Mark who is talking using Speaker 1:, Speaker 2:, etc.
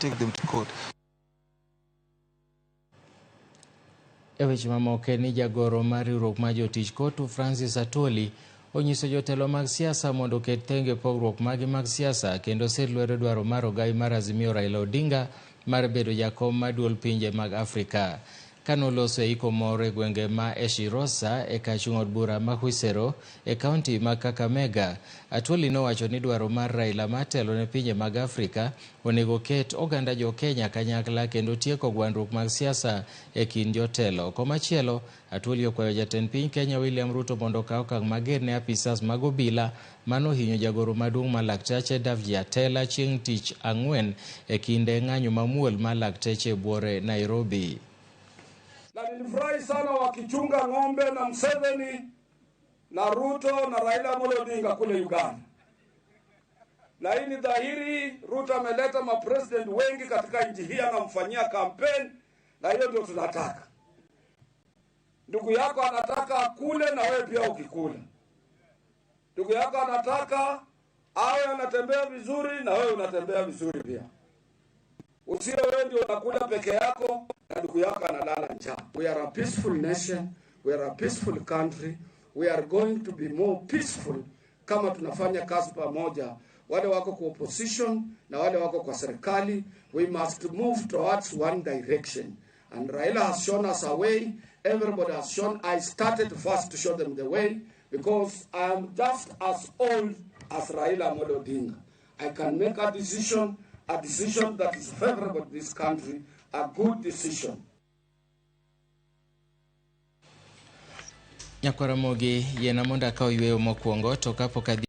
Speaker 1: take them to court.
Speaker 2: Eweche mamoko ni jagoro mar riwruok mar jotich kotu Francis Atwoli onyiso jotelo mag siasa mondo oket thenge pogruok mag siasa kendo sir lwedo dwaro mar ogai mar Azimio Raila Odinga mar bedo jakom mar duol pinje mag Afrika. Kanoloso iko moro e gwenge ma Eshirosa e kachung' od bura ma Hwisero e kaunti ma Kakamega. Atwoli nowacho ni dwaro mar Raila matelo ne pinje mag Afrika onego ket oganda jo Kenya kanyakla kendo tieko gwandruok mag siasa e kind jotelo. Komachielo, Atwoli okwayo jatend piny Kenya William Ruto mondo okaw okang' mager ne apisas mag obila manohinyo jagoro maduong' ma laktache Davji Atela chieng' tich ang'wen e kinde ng'anyo mamuol ma lakteche buore Nairobi.
Speaker 3: Na nilifurahi sana wakichunga ng'ombe na Museveni na Ruto na Raila Odinga kule Uganda. Na hii ni dhahiri Ruto ameleta mapresident wengi katika nchi hii anamfanyia kampeni, na hiyo ndio tunataka. Ndugu yako anataka kule na wewe pia ukikula. Ndugu yako anataka awe anatembea vizuri na wewe unatembea vizuri pia. Usiwe wewe ndio unakula peke yako na ndugu yako analala njaa. We are a peaceful nation, we are a peaceful country. We are going to be more peaceful kama tunafanya kazi pamoja. Wale wako kwa opposition na wale wako kwa serikali, we must move towards one direction. And Raila has shown us a way. Everybody has shown. I started first to show them the way because I am just as old as Raila Odinga. I can make a decision that is favorable to this country, a good decision.
Speaker 2: Ramogi yena monda ka oyweyo mokwongo to kapok